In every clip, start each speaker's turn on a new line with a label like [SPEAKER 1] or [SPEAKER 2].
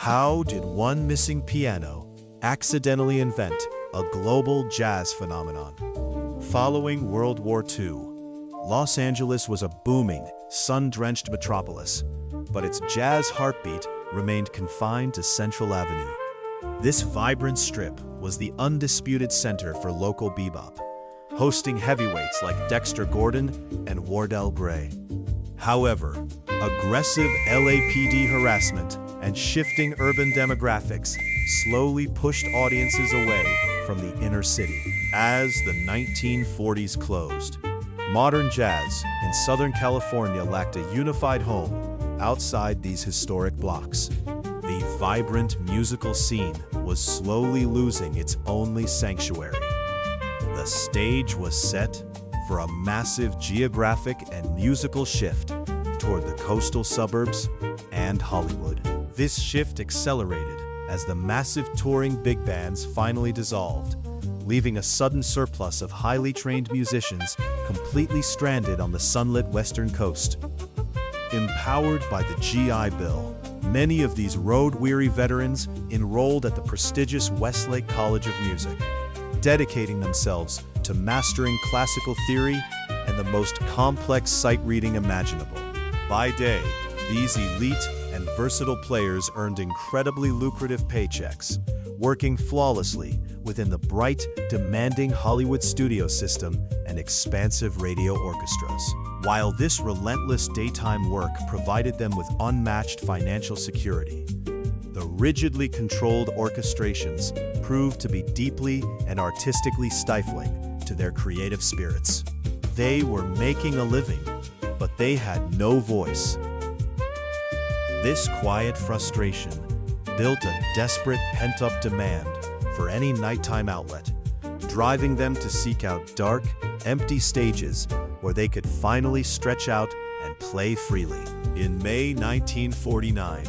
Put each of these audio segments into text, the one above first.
[SPEAKER 1] How did one missing piano accidentally invent a global jazz phenomenon? Following World War II, Los Angeles was a booming, sun-drenched metropolis, but its jazz heartbeat remained confined to Central Avenue. This vibrant strip was the undisputed center for local bebop, hosting heavyweights like Dexter Gordon and Wardell Gray. However, aggressive LAPD harassment and shifting urban demographics slowly pushed audiences away from the inner city. As the 1940s closed, modern jazz in Southern California lacked a unified home outside these historic blocks. The vibrant musical scene was slowly losing its only sanctuary. The stage was set for a massive geographic and musical shift toward the coastal suburbs and Hollywood. This shift accelerated as the massive touring big bands finally dissolved, leaving a sudden surplus of highly trained musicians completely stranded on the sunlit western coast. Empowered by the GI Bill, many of these road-weary veterans enrolled at the prestigious Westlake College of Music, dedicating themselves to mastering classical theory and the most complex sight reading imaginable. By day, these elite and versatile players earned incredibly lucrative paychecks, working flawlessly within the bright, demanding Hollywood studio system and expansive radio orchestras. While this relentless daytime work provided them with unmatched financial security, the rigidly controlled orchestrations proved to be deeply and artistically stifling to their creative spirits. They were making a living, but they had no voice. This quiet frustration built a desperate pent-up demand for any nighttime outlet, driving them to seek out dark, empty stages where they could finally stretch out and play freely. In May 1949,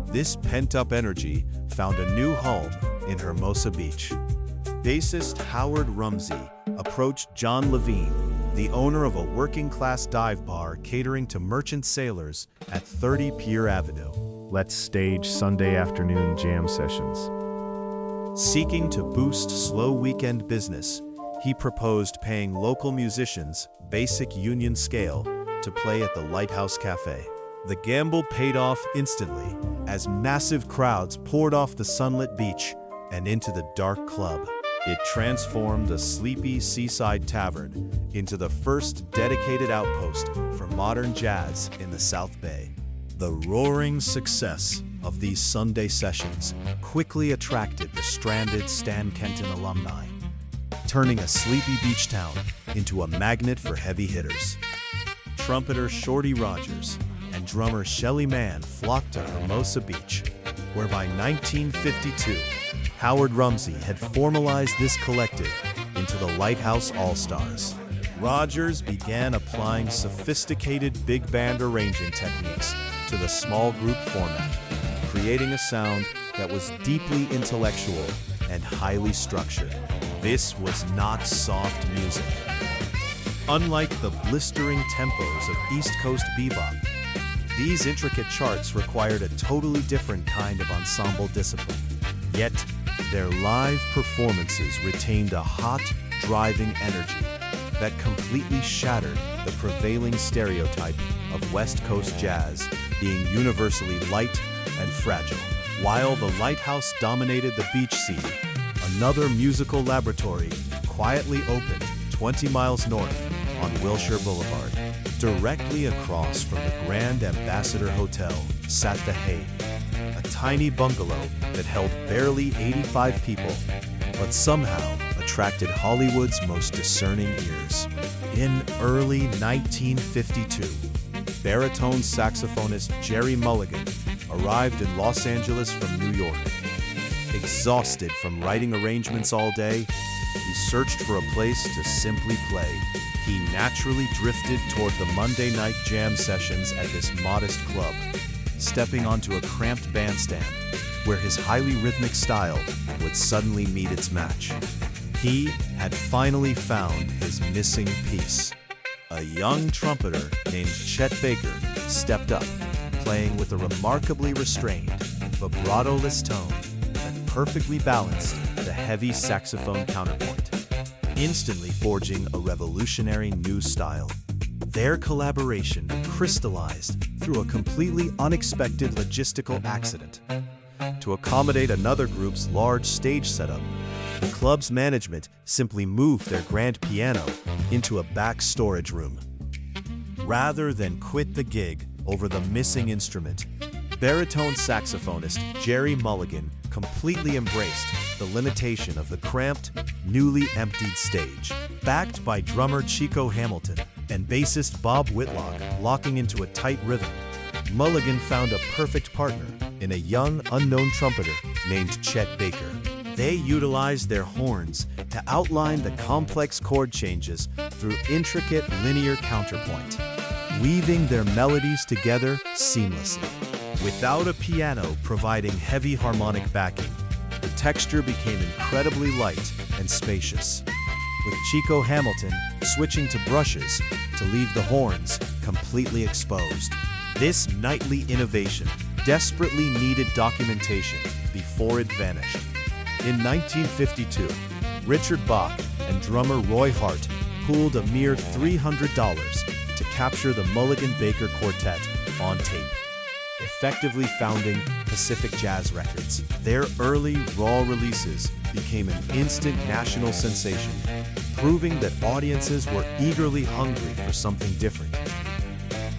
[SPEAKER 1] this pent-up energy found a new home in Hermosa Beach. Bassist Howard Rumsey approached John Levine, the owner of a working-class dive bar catering to merchant sailors at 30 Pier Avenue.
[SPEAKER 2] Let's stage Sunday afternoon jam sessions.
[SPEAKER 1] Seeking to boost slow weekend business, he proposed paying local musicians basic union scale to play at the Lighthouse Cafe. The gamble paid off instantly as massive crowds poured off the sunlit beach and into the dark club. It transformed a sleepy seaside tavern into the first dedicated outpost for modern jazz in the South Bay. The roaring success of these Sunday sessions quickly attracted the stranded Stan Kenton alumni, turning a sleepy beach town into a magnet for heavy hitters. Trumpeter Shorty Rogers and drummer Shelly Manne flocked to Hermosa Beach, where by 1952, Howard Rumsey had formalized this collective into the Lighthouse All-Stars. Rogers began applying sophisticated big band arranging techniques to the small group format, creating a sound that was deeply intellectual and highly structured. This was not soft music. Unlike the blistering tempos of East Coast bebop, these intricate charts required a totally different kind of ensemble discipline. Yet, their live performances retained a hot, driving energy that completely shattered the prevailing stereotype of West Coast jazz being universally light and fragile. While the Lighthouse dominated the beach scene, another musical laboratory quietly opened 20 miles north on Wilshire Boulevard. Directly across from the Grand Ambassador Hotel sat the Haig, a tiny bungalow that held barely 85 people, but somehow attracted Hollywood's most discerning ears. In early 1952, baritone saxophonist Gerry Mulligan arrived in Los Angeles from New York. Exhausted from writing arrangements all day, he searched for a place to simply play. He naturally drifted toward the Monday night jam sessions at this modest club, stepping onto a cramped bandstand where his highly rhythmic style would suddenly meet its match. He had finally found his missing piece. A young trumpeter named Chet stepped up, playing with a remarkably restrained vibrato-less tone that perfectly balanced the heavy saxophone counterpoint, instantly forging a revolutionary new style. Their collaboration crystallized through a completely unexpected logistical accident. To accommodate another group's large stage setup, the club's management simply moved their grand piano into a back storage room. Rather than quit the gig over the missing instrument, baritone saxophonist Gerry Mulligan completely embraced the limitation of the cramped, newly emptied stage. Backed by drummer Chico Hamilton and bassist Bob Whitlock locking into a tight rhythm, Mulligan found a perfect partner in a young, unknown trumpeter named Chet Baker. They utilized their horns to outline the complex chord changes through intricate linear counterpoint, weaving their melodies together seamlessly. Without a piano providing heavy harmonic backing, the texture became incredibly light and spacious, with Chico Hamilton switching to brushes to leave the horns completely exposed. This nightly innovation desperately needed documentation before it vanished. In 1952, Richard Bach and drummer Roy Hart pooled a mere $300 to capture the Mulligan-Baker Quartet on tape, effectively founding Pacific Jazz Records. Their early, raw releases became an instant national sensation, proving that audiences were eagerly hungry for something different.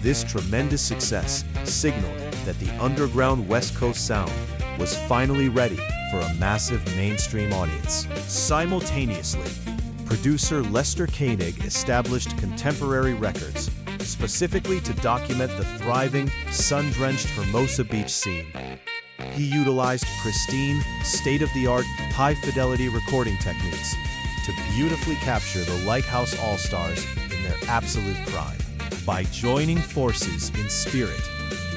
[SPEAKER 1] This tremendous success signaled that the underground West Coast sound was finally ready for a massive mainstream audience. Simultaneously, producer Lester Koenig established Contemporary Records, specifically to document the thriving, sun-drenched Hermosa Beach scene. He utilized pristine, state-of-the-art, high-fidelity recording techniques to beautifully capture the Lighthouse all-stars in their absolute prime. By joining forces in spirit,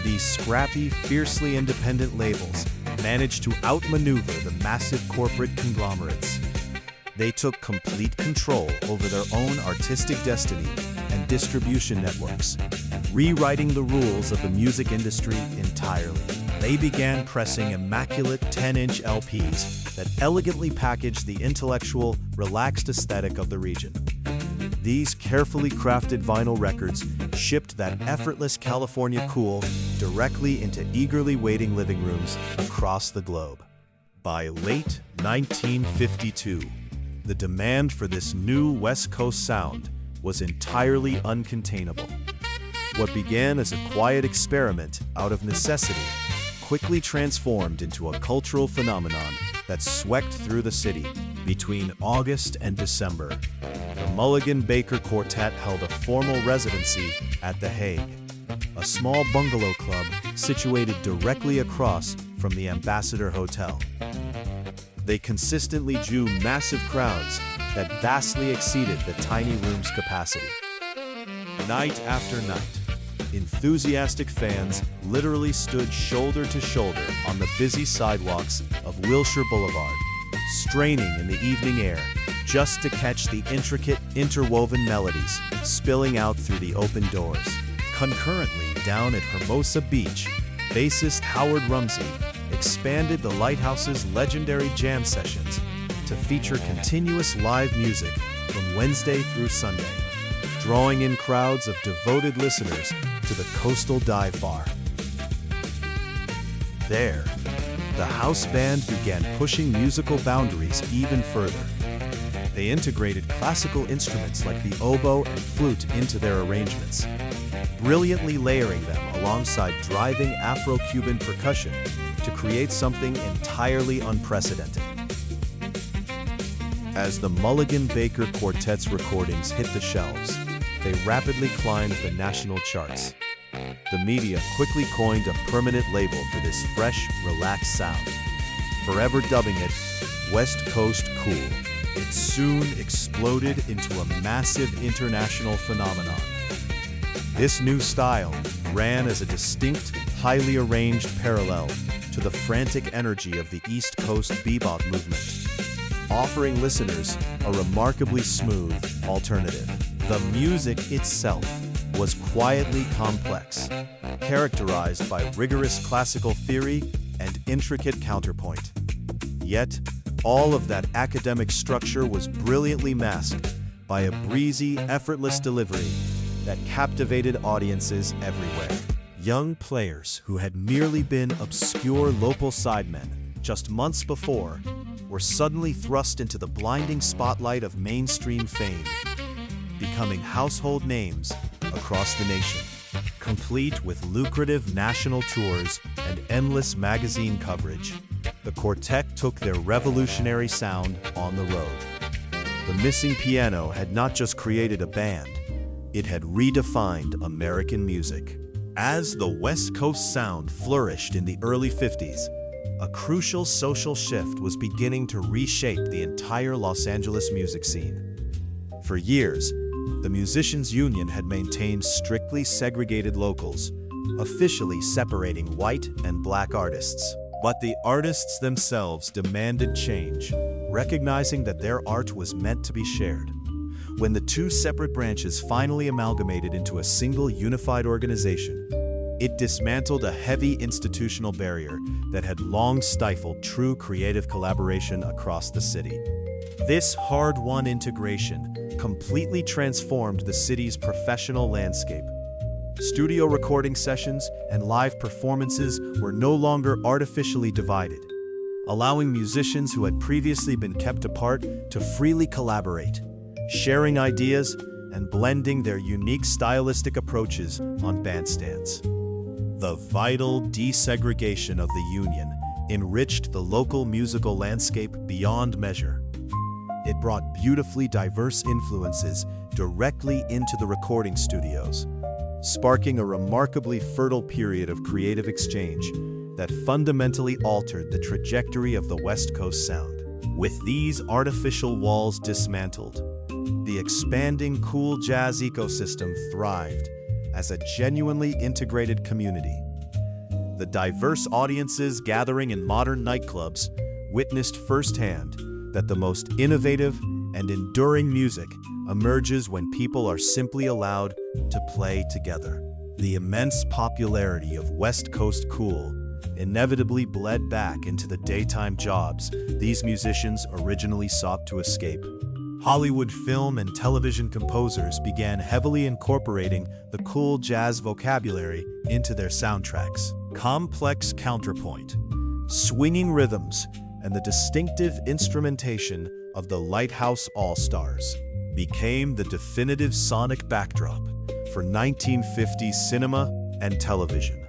[SPEAKER 1] these scrappy, fiercely independent labels managed to outmaneuver the massive corporate conglomerates. They took complete control over their own artistic destiny and distribution networks, rewriting the rules of the music industry entirely. They began pressing immaculate 10-inch LPs that elegantly packaged the intellectual, relaxed aesthetic of the region. These carefully crafted vinyl records shipped that effortless California cool directly into eagerly waiting living rooms across the globe. By late 1952, the demand for this new West Coast sound was entirely uncontainable. What began as a quiet experiment out of necessity quickly transformed into a cultural phenomenon that swept through the city. Between August and December, the Mulligan-Baker Quartet held a formal residency at the Haig, a small bungalow club situated directly across from the Ambassador Hotel. They consistently drew massive crowds that vastly exceeded the tiny room's capacity. Night after night, enthusiastic fans literally stood shoulder to shoulder on the busy sidewalks of Wilshire Boulevard, straining in the evening air just to catch the intricate, interwoven melodies spilling out through the open doors. Concurrently, down at Hermosa Beach, bassist Howard Rumsey expanded the Lighthouse's legendary jam sessions to feature continuous live music from Wednesday through Sunday, drawing in crowds of devoted listeners to the coastal dive bar. There, the house band began pushing musical boundaries even further. They integrated classical instruments like the oboe and flute into their arrangements, brilliantly layering them alongside driving Afro-Cuban percussion to create something entirely unprecedented. As the Mulligan-Baker Quartet's recordings hit the shelves, they rapidly climbed the national charts. The media quickly coined a permanent label for this fresh, relaxed sound, forever dubbing it West Coast Cool. It soon exploded into a massive international phenomenon. This new style ran as a distinct, highly arranged parallel to the frantic energy of the East Coast bebop movement, offering listeners a remarkably smooth alternative. The music itself was quietly complex, characterized by rigorous classical theory and intricate counterpoint. Yet, all of that academic structure was brilliantly masked by a breezy, effortless delivery that captivated audiences everywhere. Young players who had merely been obscure local sidemen just months before were suddenly thrust into the blinding spotlight of mainstream fame, becoming household names across the nation. Complete with lucrative national tours and endless magazine coverage, the quartet took their revolutionary sound on the road. The Missing Piano had not just created a band, it had redefined American music. As the West Coast sound flourished in the early 50s, a crucial social shift was beginning to reshape the entire Los Angeles music scene. For years, the Musicians Union had maintained strictly segregated locals, officially separating white and black artists. But the artists themselves demanded change, recognizing that their art was meant to be shared. When the two separate branches finally amalgamated into a single unified organization, it dismantled a heavy institutional barrier that had long stifled true creative collaboration across the city. This hard-won integration completely transformed the city's professional landscape. Studio recording sessions and live performances were no longer artificially divided, allowing musicians who had previously been kept apart to freely collaborate, sharing ideas and blending their unique stylistic approaches on bandstands. The vital desegregation of the union enriched the local musical landscape beyond measure. It brought beautifully diverse influences directly into the recording studios, sparking a remarkably fertile period of creative exchange that fundamentally altered the trajectory of the West Coast sound. With these artificial walls dismantled, the expanding cool jazz ecosystem thrived as a genuinely integrated community. The diverse audiences gathering in modern nightclubs witnessed firsthand that the most innovative and enduring music emerges when people are simply allowed to play together. The immense popularity of West Coast cool inevitably bled back into the daytime jobs these musicians originally sought to escape. Hollywood film and television composers began heavily incorporating the cool jazz vocabulary into their soundtracks. Complex counterpoint, swinging rhythms, and the distinctive instrumentation of the Lighthouse All-Stars became the definitive sonic backdrop for 1950s cinema and television.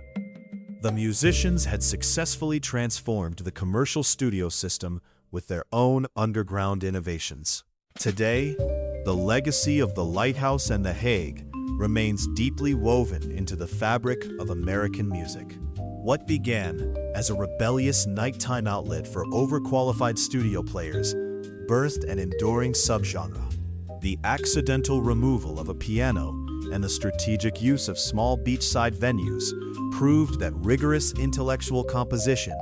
[SPEAKER 1] The musicians had successfully transformed the commercial studio system with their own underground innovations. Today, the legacy of the Lighthouse and the Haig remains deeply woven into the fabric of American music. What began as a rebellious nighttime outlet for overqualified studio players birthed an enduring subgenre. The accidental removal of a piano and the strategic use of small beachside venues proved that rigorous intellectual composition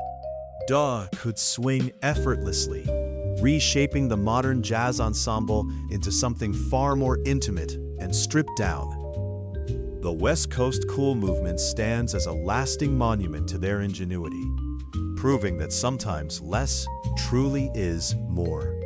[SPEAKER 1] could swing effortlessly, reshaping the modern jazz ensemble into something far more intimate and stripped down. The West Coast cool movement stands as a lasting monument to their ingenuity, proving that sometimes less truly is more.